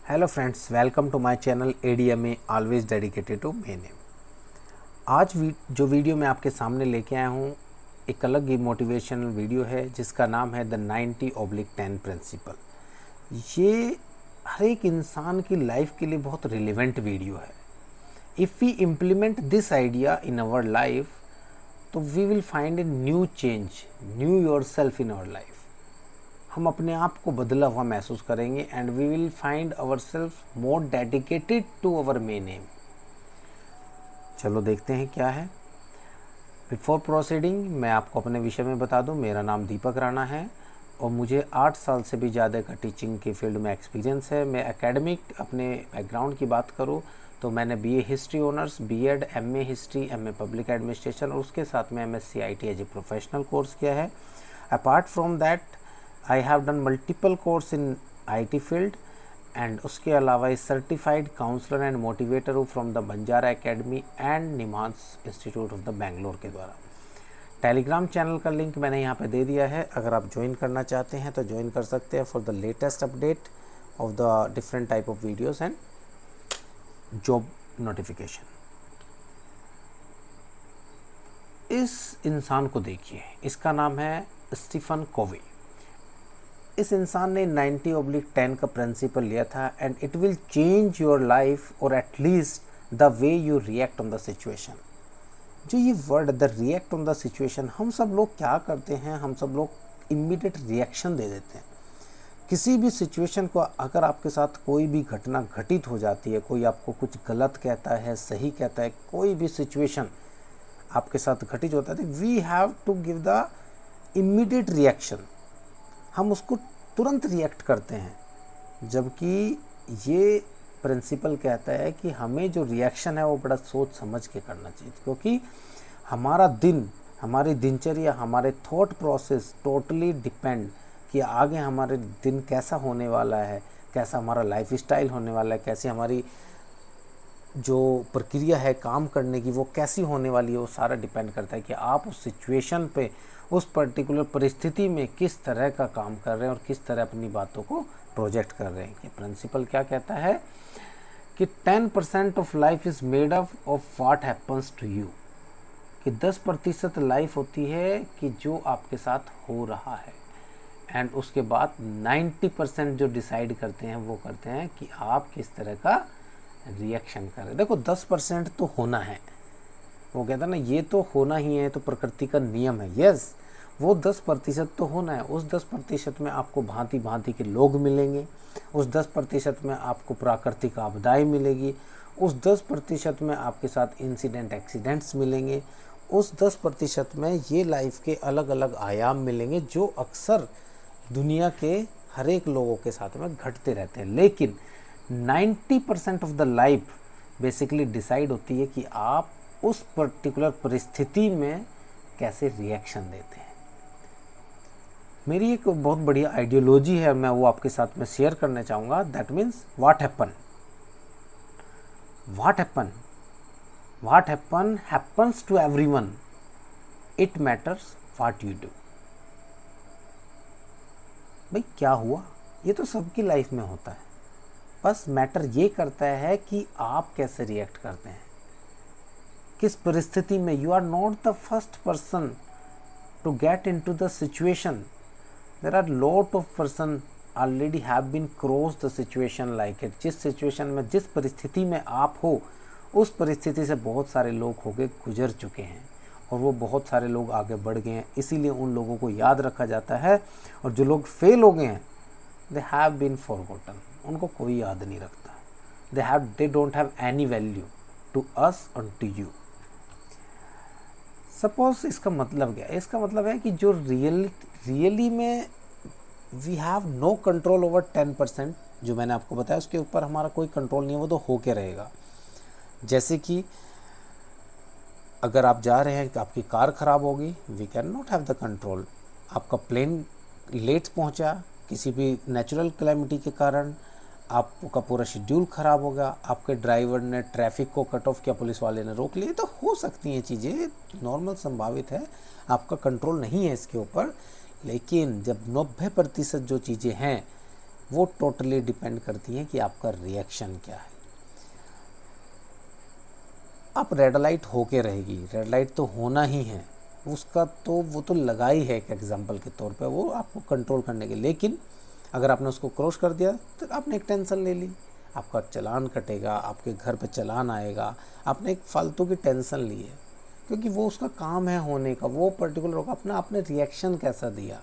Hello friends, welcome to my channel ADMA always dedicated to my name. आज जो video मैं आपके सामने लेके आया हूँ एक अलग ही मोटिवेशनल वीडियो है जिसका नाम है द 90/10 प्रिंसिपल। ये हर एक इंसान की लाइफ के लिए बहुत रिलेवेंट वीडियो है। If we implement this idea in our life तो we will find a new change, new yourself in our life. हम अपने आप को बदला हुआ महसूस करेंगे and we will find our self more dedicated to our main aim. चलो देखते हैं क्या है। बिफोर प्रोसीडिंग मैं आपको अपने विषय में बता दूं, मेरा नाम दीपक राणा है और मुझे 8 साल से भी ज़्यादा का टीचिंग की फील्ड में एक्सपीरियंस है। मैं एकेडमिक अपने बैकग्राउंड की बात करूं तो मैंने BA history honours, B.Ed, MA history, MA public administration और उसके साथ में MSc IT as a professional course किया है। Apart from that I have done multiple course in IT field and उसके अलावा इस सर्टिफाइड काउंसलर एंड मोटिवेटर हूँ from the Banjara academy and NIMHANS institute of the Bangalore के द्वारा। टेलीग्राम चैनल का link मैंने यहाँ पे दे दिया है, अगर आप ज्वाइन करना चाहते हैं तो ज्वाइन कर सकते हैं for the latest update of the different type of videos and job notification. इस इंसान को देखिए, इसका नाम है स्टीफन कोवी। इस इंसान ने 90/10 का प्रिंसिपल लिया था and it will change your life और at least the way you react on the situation. जो ये word the react on the situation, हम सब लोग क्या करते हैं, हम सब लोग इमीडिएट रिएक्शन दे देते हैं किसी भी सिचुएशन को। अगर आपके साथ कोई भी घटना घटित हो जाती है, कोई आपको कुछ गलत कहता है, सही कहता है, कोई भी सिचुएशन आपके साथ घटित होता है, we have to give the immediate reaction. हम उसको तुरंत रिएक्ट करते हैं, जबकि ये प्रिंसिपल कहता है कि हमें जो रिएक्शन है वो बड़ा सोच समझ के करना चाहिए, क्योंकि हमारा दिन, हमारी दिनचर्या, हमारे थॉट प्रोसेस टोटली डिपेंड कि आगे हमारे दिन कैसा होने वाला है, कैसा हमारा लाइफ स्टाइल होने वाला है, कैसी हमारी जो प्रक्रिया है काम करने की वो कैसी होने वाली है। वो सारा डिपेंड करता है कि आप उस सिचुएशन पे, उस पर्टिकुलर परिस्थिति में किस तरह का काम कर रहे हैं और किस तरह अपनी बातों को प्रोजेक्ट कर रहे हैं। कि प्रिंसिपल क्या कहता है कि 10% of life is made up of what happens to you. कि 10% लाइफ होती है कि जो आपके साथ हो रहा है एंड उसके बाद 90% जो डिसाइड करते हैं वो करते हैं कि आप किस तरह का रिएक्शन करें। देखो 10% तो होना है, वो कहता है ना, ये तो होना ही है, तो प्रकृति का नियम है। यस, वो 10% तो होना है। उस 10% में आपको भांति भांति के लोग मिलेंगे, उस 10% में आपको प्राकृतिक आपदाएं मिलेगी, उस 10% में आपके साथ इंसिडेंट एक्सीडेंट्स मिलेंगे, उस 10% में ये लाइफ के अलग अलग आयाम मिलेंगे जो अक्सर दुनिया के हर एक लोगों के साथ में घटते रहते हैं। लेकिन 90% of the life basically decide होती है कि आप उस पर्टिकुलर परिस्थिति में कैसे रिएक्शन देते हैं। मेरी एक बहुत बढ़िया आइडियोलॉजी है, मैं वो आपके साथ में शेयर करना चाहूँगा। That means what happen, what happen, what happen happens to everyone, it matters what you do. भाई क्या हुआ, ये तो सबकी लाइफ में होता है, बस मैटर ये करता है कि आप कैसे रिएक्ट करते हैं, किस परिस्थिति में। You are not the first person to get into the situation. There are lot of person already have been cross the situation like it. जिस सिचुएशन में, जिस परिस्थिति में आप हो, उस परिस्थिति से बहुत सारे लोग होके गुजर चुके हैं और वो बहुत सारे लोग आगे बढ़ गए हैं। इसीलिए उन लोगों को याद रखा जाता है, और जो लोग फेल हो गए हैं दे हैव बीन फॉरगॉटन, उनको कोई याद नहीं रखता। They don't have any value to us और टू यू। सपोज इसका मतलब क्या है? इसका मतलब है कि जो रियली में we have no control over 10%, जो मैंने आपको बताया उसके ऊपर हमारा कोई कंट्रोल नहीं है, वो तो होके रहेगा। जैसे कि अगर आप जा रहे हैं कि आपकी कार ख़राब होगी, we can not have the control. आपका प्लेन लेट पहुंचा किसी भी नेचुरल कैलेमिटी के कारण, आपका पूरा शेड्यूल ख़राब होगा, आपके ड्राइवर ने ट्रैफिक को कट ऑफ किया, पुलिस वाले ने रोक लिए, तो हो सकती हैं चीज़ें, नॉर्मल संभावित है, आपका कंट्रोल नहीं है इसके ऊपर। लेकिन जब 90% जो चीज़ें हैं वो टोटली डिपेंड करती हैं कि आपका रिएक्शन क्या है। आप रेड लाइट होके रहेगी, रेड लाइट तो होना ही है, उसका तो वो तो लगा ही है एक एग्जांपल के तौर पे, वो आपको कंट्रोल करने के। लेकिन अगर आपने उसको क्रॉस कर दिया तो आपने एक टेंशन ले ली, आपका चालान कटेगा, आपके घर पे चालान आएगा, आपने एक फालतू की टेंशन ली है, क्योंकि वो उसका काम है होने का, वो पर्टिकुलर होगा। अपना आपने रिएक्शन कैसा दिया।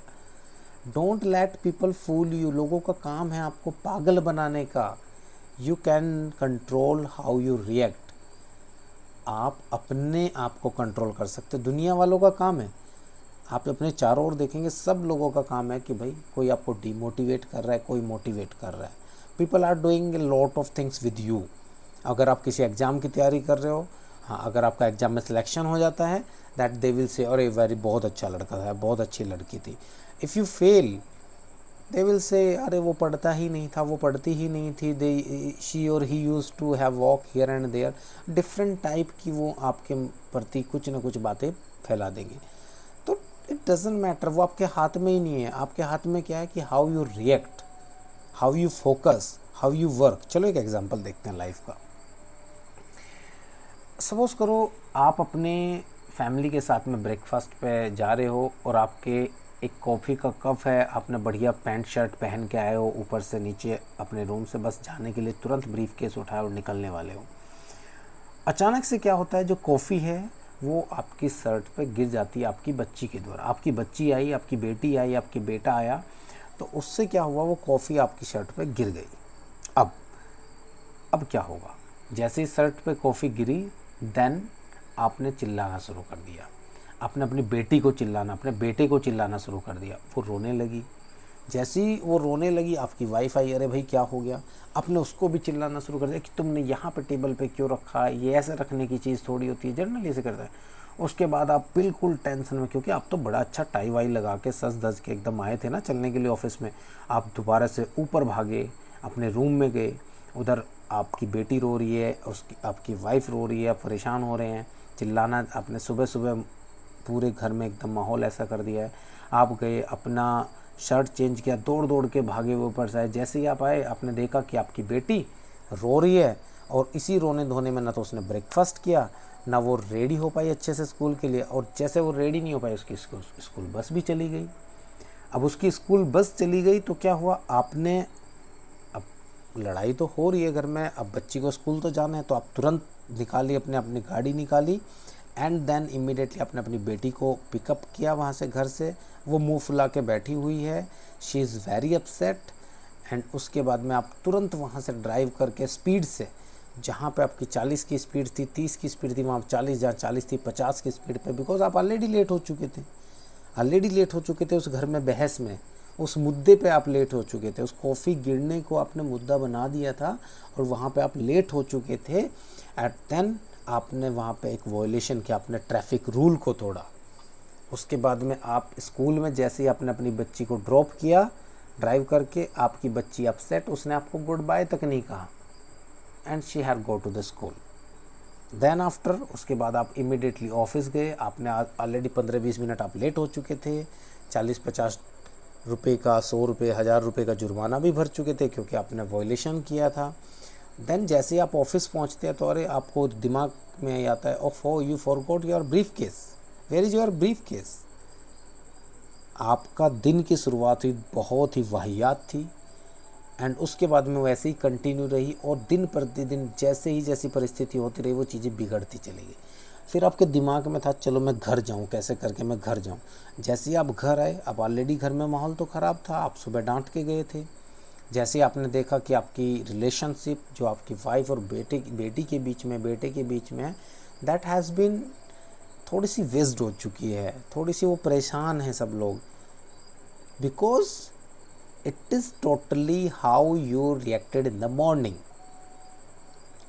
Don't let people fool you. लोगों का काम है आपको पागल बनाने का। You can control how you react. आप अपने आप को कंट्रोल कर सकते। दुनिया वालों का काम है, आप अपने चारों ओर देखेंगे सब लोगों का काम है कि भाई कोई आपको डिमोटिवेट कर रहा है, कोई मोटिवेट कर रहा है। People are doing a lot of things with you. अगर आप किसी एग्ज़ाम की तैयारी कर रहे हो, हाँ, अगर आपका एग्ज़ाम में सिलेक्शन हो जाता है, दैट दे विल से अरे वेरी बहुत अच्छा लड़का था, बहुत अच्छी लड़की थी। If you fail, they will say अरे वो पढ़ता ही नहीं था, वो पढ़ती ही नहीं थी, दे शी और he use to have walk here and there. Different type की वो आपके प्रति कुछ ना कुछ बातें फैला देंगे। तो इट डजेंट मैटर, वो आपके हाथ में ही नहीं है। आपके हाथ में क्या है कि how you react, how you focus, how you work. चलो एक एग्जांपल देखते हैं लाइफ का। सपोज करो आप अपने फैमिली के साथ में ब्रेकफास्ट पे जा रहे हो और आपके एक कॉफ़ी का कप है, आपने बढ़िया पैंट शर्ट पहन के आए हो ऊपर से नीचे अपने रूम से, बस जाने के लिए तुरंत ब्रीफ केस उठाए और निकलने वाले हो। अचानक से क्या होता है, जो कॉफ़ी है वो आपकी शर्ट पे गिर जाती है आपकी बच्ची के द्वारा। आपकी बच्ची आई, आपकी बेटी आई, आपकी बेटा आया, तो उससे क्या हुआ, वो कॉफ़ी आपकी शर्ट पे गिर गई। अब अब क्या होगा, जैसे ही शर्ट पे कॉफ़ी गिरी, देन आपने चिल्लाना शुरू कर दिया। आपने अपनी बेटी को चिल्लाना, अपने बेटे को चिल्लाना शुरू कर दिया। वो रोने लगी। जैसे ही वो रोने लगी, आपकी वाइफ आई, अरे भाई क्या हो गया। आपने उसको भी चिल्लाना शुरू कर दिया कि तुमने यहाँ पे टेबल पे क्यों रखा, ये ऐसे रखने की चीज़ थोड़ी होती है, जनरली ऐसे करता है। उसके बाद आप बिल्कुल टेंशन में, क्योंकि आप तो बड़ा अच्छा टाई वाई लगा के सज धज के एकदम आए थे ना चलने के लिए ऑफिस में। आप दोबारा से ऊपर भागे, अपने रूम में गए। उधर आपकी बेटी रो रही है, उसकी आपकी वाइफ रो रही है, आप परेशान हो रहे हैं। चिल्लाना आपने सुबह सुबह पूरे घर में एकदम माहौल ऐसा कर दिया है। आप गए, अपना शर्ट चेंज किया, दौड़ दौड़ के भागे हुए ऊपर से आए। जैसे ही आप आए, आपने देखा कि आपकी बेटी रो रही है, और इसी रोने धोने में ना तो उसने ब्रेकफास्ट किया, ना वो रेडी हो पाई अच्छे से स्कूल के लिए, और जैसे वो रेडी नहीं हो पाई, उसकी स्कूल बस भी चली गई। अब उसकी स्कूल बस चली गई तो क्या हुआ, आपने, अब लड़ाई तो हो रही है घर में, अब बच्ची को स्कूल तो जाना है, तो आप तुरंत निकाली, अपनी गाड़ी निकाली, एंड देन इमीडिएटली आपने अपनी बेटी को पिकअप किया वहाँ से, घर से। वो मुंह फुला के बैठी हुई है, she is very upset. And उसके बाद में आप तुरंत वहाँ से ड्राइव करके स्पीड से, जहाँ पे आपकी 40 की स्पीड थी, 30 की स्पीड थी, वहाँ 40, जहाँ 40 थी 50 की स्पीड पे, बिकॉज आप ऑलरेडी लेट हो चुके थे। ऑलरेडी लेट हो चुके थे उस घर में बहस में, उस मुद्दे पे आप लेट हो चुके थे। उस कॉफ़ी गिरने को आपने मुद्दा बना दिया था और वहाँ पे आप लेट हो चुके थे। एट देन आपने वहाँ पे एक वॉयलेशन किया, आपने ट्रैफिक रूल को तोड़ा। उसके बाद में आप स्कूल में जैसे ही आपने अपनी बच्ची को ड्रॉप किया ड्राइव करके, आपकी बच्ची अपसेट, उसने आपको गुड बाय तक नहीं कहा, and she had go to the school. Then after, उसके बाद आप इमिडिएटली ऑफिस गए। आपने ऑलरेडी 15-20 मिनट आप लेट हो चुके थे। 40-50 रुपये का, 100 रुपये, 1000 रुपये का जुर्माना भी भर चुके थे, क्योंकि आपने वॉयलेशन किया था। देन जैसे ही आप ऑफिस पहुंचते हैं तो अरे आपको दिमाग में आता है, ओफो you forgot your briefcase, where is your briefcase. आपका दिन की शुरुआत हुई बहुत ही वाहियात थी, एंड उसके बाद में वैसे ही कंटिन्यू रही, और दिन प्रतिदिन जैसे ही जैसी परिस्थिति होती रही वो चीज़ें बिगड़ती चली गई। फिर आपके दिमाग में था चलो मैं घर जाऊं, कैसे करके मैं घर जाऊं। जैसे ही आप घर आए, अब ऑलरेडी घर में माहौल तो ख़राब था, आप सुबह डांट के गए थे। जैसे ही आपने देखा कि आपकी रिलेशनशिप जो आपकी वाइफ और बेटी के बीच में, बेटे के बीच में, दैट हैज़ बीन थोड़ी सी वेस्ट हो चुकी है, थोड़ी सी वो परेशान हैं सब लोग, because it is totally how you reacted in the morning.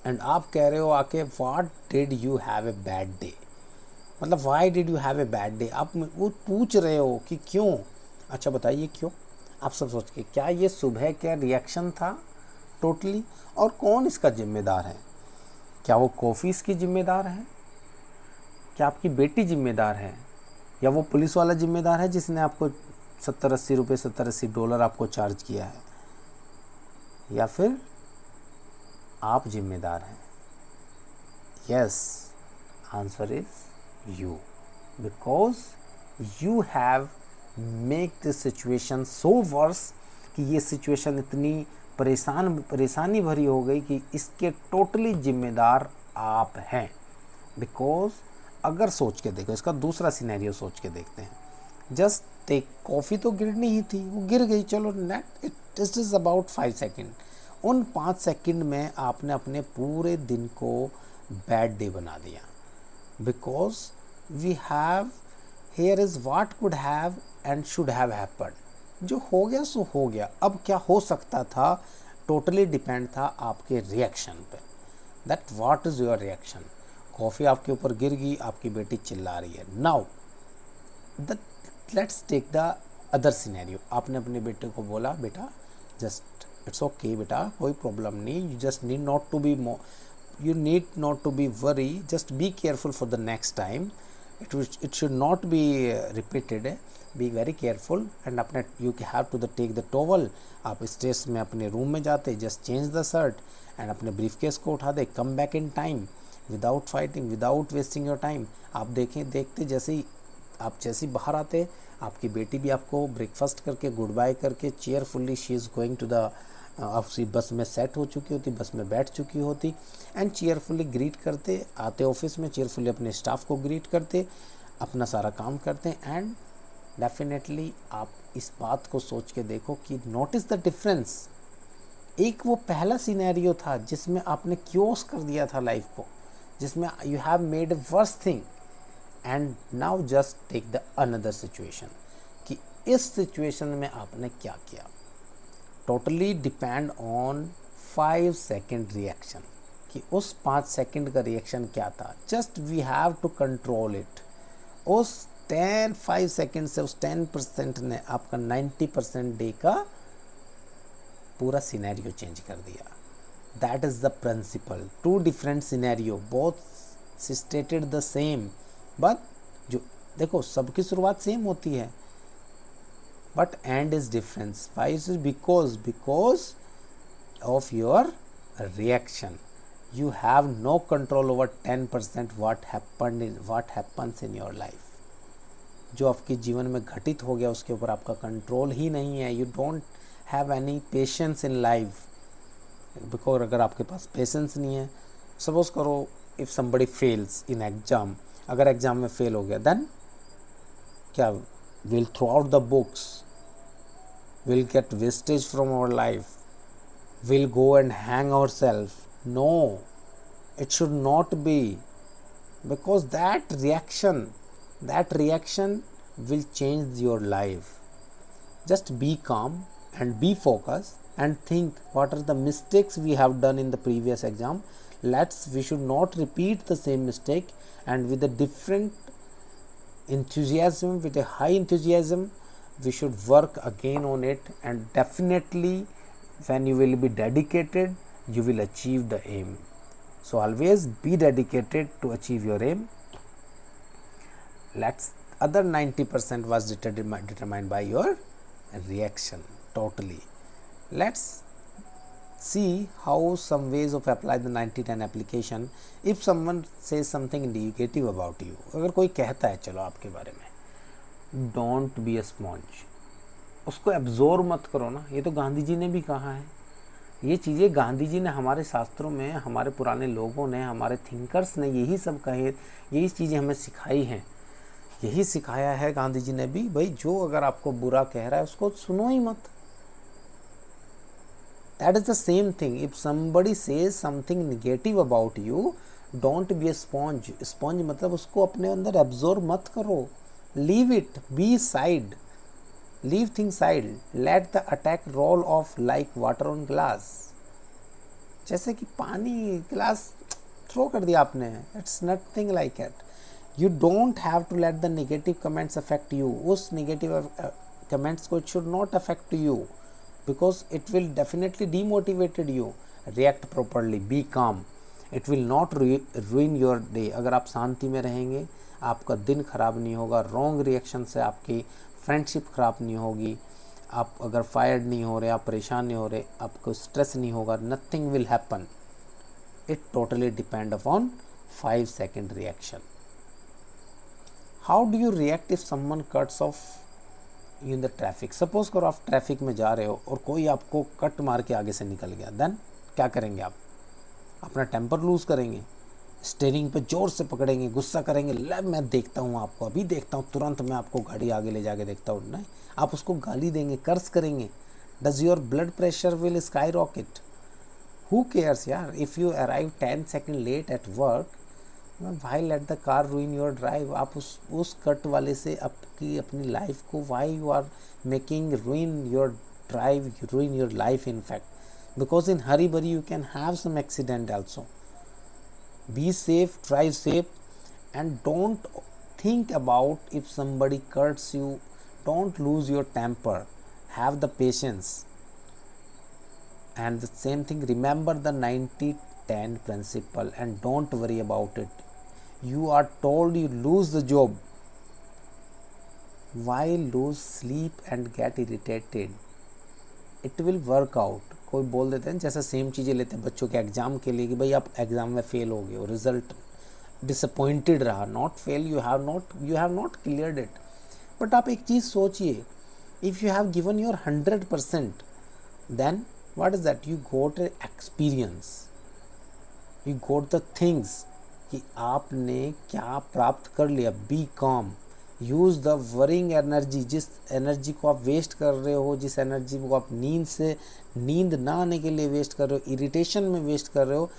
And आप कह रहे हो आके what did you have a bad day, मतलब why did you have a bad day. आप वो पूछ रहे हो कि क्यों। अच्छा बताइए क्यों। आप सब सोच के, क्या ये सुबह का रिएक्शन था टोटली, और कौन इसका जिम्मेदार है। क्या वो कॉफ़ी इसकी जिम्मेदार है, क्या आपकी बेटी जिम्मेदार है, या वो पुलिस वाला जिम्मेदार है जिसने आपको 70-80 रुपये, $70-80 आपको चार्ज किया है। या फिर आप जिम्मेदार हैं? Yes, answer is you, because you have make this situation so worse कि ये सिचुएशन इतनी परेशानी भरी हो गई कि इसके टोटली जिम्मेदार आप हैं। बिकॉज अगर सोच के देखो, इसका दूसरा सिनेरियो सोच के देखते हैं। जस्ट एक कॉफ़ी तो गिरनी ही थी, वो गिर गई, चलो net it is about 5 second. उन 5 सेकेंड में आपने अपने पूरे दिन को बैड डे बना दिया। Because we have here is what could have and should have happened. जो हो गया सो हो गया, अब क्या हो सकता था टोटली डिपेंड था आपके रिएक्शन पे। That what is your reaction. Coffee आपके ऊपर गिर गई, आपकी बेटी चिल्ला रही है। Now let's take the other scenario. आपने अपने बेटे को बोला, बेटा जस्ट इट्स ओके बेटा, कोई प्रॉब्लम नहीं, you just need not to be you need not to be worry, just be careful for the next time, it should not be repeated, be very careful। and अपने you have to take the towel, आप stage में अपने room में जाते, just change the shirt and अपने brief case को उठा दे, come back in time without fighting, without wasting your time। आप देखते जैसे ही बाहर आते, आपकी बेटी भी आपको ब्रेकफास्ट करके गुड बाय करके cheerfully she is going to the आपसी बस में सेट हो चुकी होती, बस में बैठ चुकी होती एंड चेयरफुली ग्रीट करते, आते ऑफिस में चेयरफुली अपने स्टाफ को ग्रीट करते, अपना सारा काम करते। एंड डेफिनेटली आप इस बात को सोच के देखो कि नोटिस द डिफरेंस। एक वो पहला सिनेरियो था जिसमें आपने क्योस कर दिया था लाइफ को, जिसमें you have made a worse thing, and now just take the another situation कि इस सिचुएशन में आपने क्या किया। Totally depend on 5 second reaction कि उस 5 सेकेंड का रिएक्शन क्या था। Just we have to control it. उस 5 सेकेंड से उस 10% ने आपका 90% डे का पूरा सिनेरियो चेंज कर दिया। That is the principle. 2 different scenario, both stated the same, but जो देखो सबकी शुरुआत सेम होती है, but end is difference. Why is it? Because of your reaction. You have no control over 10% what happens in your life. जो आपके जीवन में घटित हो गया उसके ऊपर आपका कंट्रोल ही नहीं है। You don't have any patience in life. Because अगर आपके पास पेशेंस नहीं है, सपोज करो if somebody fails in exam, अगर एग्जाम में फेल हो गया, then क्या we'll throw out the books, we'll get wastage from our life, we'll go and hang ourselves? No, it should not be, because that reaction will change your life. Just be calm and be focused and think what are the mistakes we have done in the previous exam. We should not repeat the same mistake, and with a different enthusiasm, with a high enthusiasm, we should work again on it, and definitely when you will be dedicated, you will achieve the aim. So always be dedicated to achieve your aim. Other 90% was determined by your reaction totally. Let's see how some ways of apply the 90-10 application. If someone says something negative about you, अगर कोई कहता है चलो आपके बारे में, don't be a sponge, उसको absorb मत करो ना। ये तो गांधी जी ने भी कहा है, ये चीज़ें गांधी जी ने हमारे शास्त्रों में, हमारे पुराने लोगों ने, हमारे थिंकर्स ने यही सब कहे, यही चीज़ें हमें सिखाई हैं, यही सिखाया है गांधी जी ने भी। भाई जो अगर आपको बुरा कह रहा है उसको सुनो ही मत। That is the same thing. If somebody says something negative about you, don't be a sponge. Sponge मतलब उसको अपने अंदर absorb मत करो. Leave it. Be side. Leave things side. Let the attack roll off like water on glass. जैसे कि पानी glass throw कर दिया आपने. It's nothing like it. You don't have to let the negative comments affect you. उस negative comments को it should not affect you, because it will definitely demotivated you. React properly, be calm. It will not ruin your day. अगर आप शांति में रहेंगे आपका दिन खराब नहीं होगा, रॉन्ग रिएक्शन से आपकी फ्रेंडशिप खराब नहीं होगी, आप अगर फायर्ड नहीं हो रहे, आप परेशान नहीं हो रहे, आपको स्ट्रेस नहीं होगा, nothing will happen. It totally depend upon 5 second reaction. How do you react if someone cuts of in the traffic? Suppose करो आप ट्रैफिक में जा रहे हो और कोई आपको कट मार के आगे से निकल गया, देन क्या करेंगे आप? अपना टेम्पर लूज करेंगे, स्टीयरिंग पे जोर से पकड़ेंगे, गुस्सा करेंगे, ले मैं देखता हूँ आपको, अभी देखता हूँ, तुरंत मैं आपको गाड़ी आगे ले जाके देखता हूँ? नहीं, आप उसको गाली देंगे, कर्स करेंगे. Does your blood pressure will skyrocket? Who cares यार, if you arrive 10 second late at work, why let the car ruin your drive? आप उस कट वाले से आपकी अपनी लाइफ को, why you are making ruin your drive, ruin your life in fact, because in hurry burry you can have some accident also. Be safe, drive safe, and don't think about if somebody cuts you. Don't lose your temper, have the patience. And the same thing, remember the 90-10 principle and don't worry about it. You are told you lose the job, why lose sleep and get irritated? It will work out. कोई बोल देते हैं, जैसा same चीज़ें लेते हैं बच्चों के एग्ज़ाम के लिए कि भाई आप एग्ज़ाम में फेल हो गए हो, रिजल्ट डिसअपॉइंटेड रहा, not fail, you have not cleared it. But आप एक चीज़ सोचिए, if you have given your 100%, then what is that? You got experience, you got the things कि आपने क्या प्राप्त कर लिया. Become, use the worrying energy, जिस एनर्जी को आप वेस्ट कर रहे हो, जिस एनर्जी को आप नींद ना आने के लिए वेस्ट कर रहे हो, इरिटेशन में वेस्ट कर रहे हो,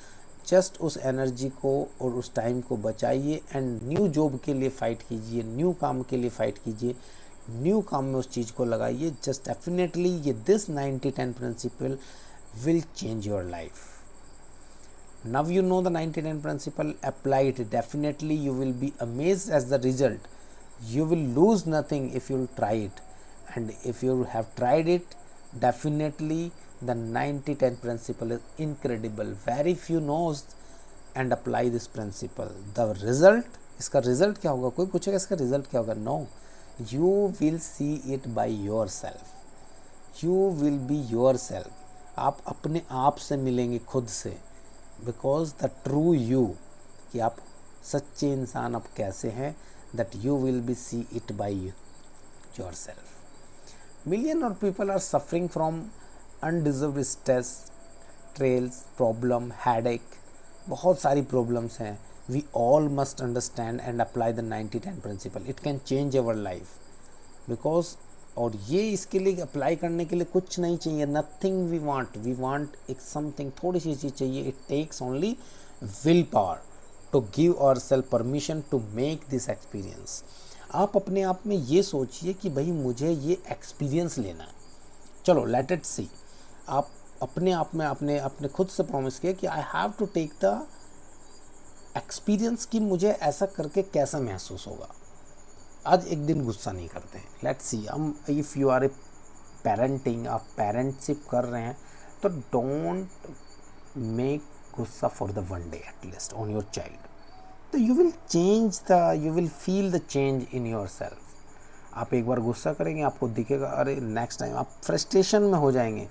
जस्ट उस एनर्जी को और उस टाइम को बचाइए एंड न्यू जॉब के लिए फ़ाइट कीजिए, न्यू काम के लिए फ़ाइट कीजिए, न्यू काम में उस चीज़ को लगाइए. जस्ट डेफिनेटली ये this 90-10 principle will change your life. Now you know the 90-10 principle, apply it. Definitely you will be amazed as the result. You will lose nothing if you try it, and if you have tried it, definitely the 90-10 principle is incredible. Very few knows and apply this principle. The result, इसका result क्या होगा? कोई पूछेगा इसका result क्या होगा? No, you will see it by yourself. You will be yourself. आप अपने आप से मिलेंगे खुद से, because the true you, कि आप सच्चे इंसान आप कैसे हैं, that you will be see it by yourself. Million of people are suffering from undeserved stress, trails, problem, headache. बहुत सारी problems हैं. We all must understand and apply the 90-10 principle. It can change our life. Because और ये इसके लिए apply करने के लिए कुछ नहीं चाहिए, नथिंग वी वांट एक समथिंग, थोड़ी सी चीज़ चाहिए. It takes only will power to give our self permission to make this experience. आप अपने आप में ये सोचिए कि भाई मुझे ये एक्सपीरियंस लेना है, चलो लेट इट सी. आप अपने आप में अपने खुद से प्रॉमिस किया कि I have to take the experience, कि मुझे ऐसा करके कैसा महसूस होगा. आज एक दिन गुस्सा नहीं करते हैं. लेट्स सी, हम if you are a parenting, आप पेरेंटशिप कर रहे हैं, तो डोंट मेक गुस्सा for the one day at least on your child. तो you will feel the change in yourself. आप एक बार गुस्सा करेंगे, आपको दिखेगा, अरे नेक्स्ट टाइम आप फ्रस्ट्रेशन में हो जाएंगे.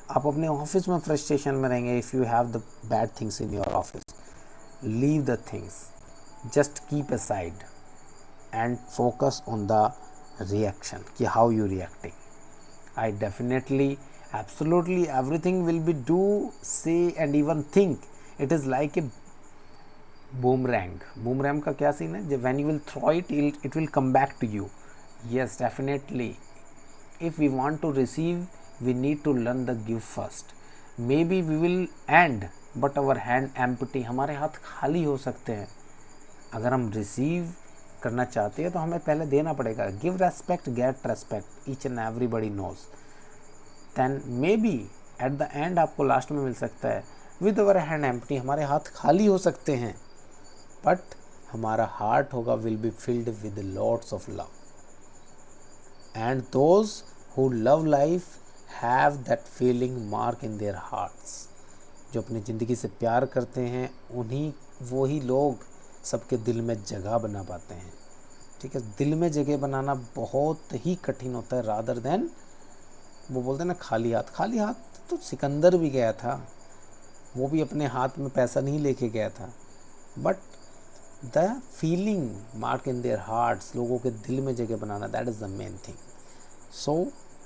आप अपने ऑफिस में फ्रस्ट्रेशन में रहेंगे. If you have the bad things in your office, leave the things, just keep aside and focus on the reaction, ki how you reacting. I definitely, absolutely everything will be do, say and even think. It is like a boomerang. Boomerang का क्या scene है? when you will throw it, it will come back to you. Yes, definitely. If we want to receive, we need to learn the give first. Maybe we will end, but our hand empty. हमारे हाथ खाली हो सकते हैं. अगर हम receive करना चाहते हैं तो हमें पहले देना पड़ेगा. Give respect, get respect, each and everybody knows. Then may be at the end आपको लास्ट में मिल सकता है विद अवर हैंड एम्प्टी. हमारे हाथ खाली हो सकते हैं, बट हमारा हार्ट होगा will be filled with lots of love. And those who love life have that feeling mark in their hearts. जो अपनी ज़िंदगी से प्यार करते हैं, उन्हीं वही लोग सबके दिल में जगह बना पाते हैं. ठीक है, दिल में जगह बनाना बहुत ही कठिन होता है, रादर देन वो बोलते हैं ना खाली हाथ, खाली हाथ तो सिकंदर भी गया था, वो भी अपने हाथ में पैसा नहीं लेके गया था, but the feeling mark in their hearts, लोगों के दिल में जगह बनाना, that is the main thing. So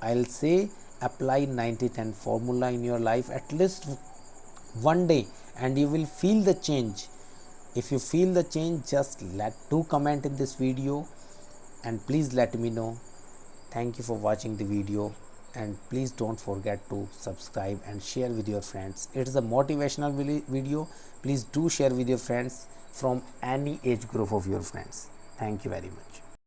I'll say apply 90-10 formula in your life at least one day and you will feel the change. If you feel the change, just do comment in this video and please let me know. Thank you for watching the video and please don't forget to subscribe and share with your friends. It is a motivational video. Please do share with your friends from any age group of your friends. Thank you very much.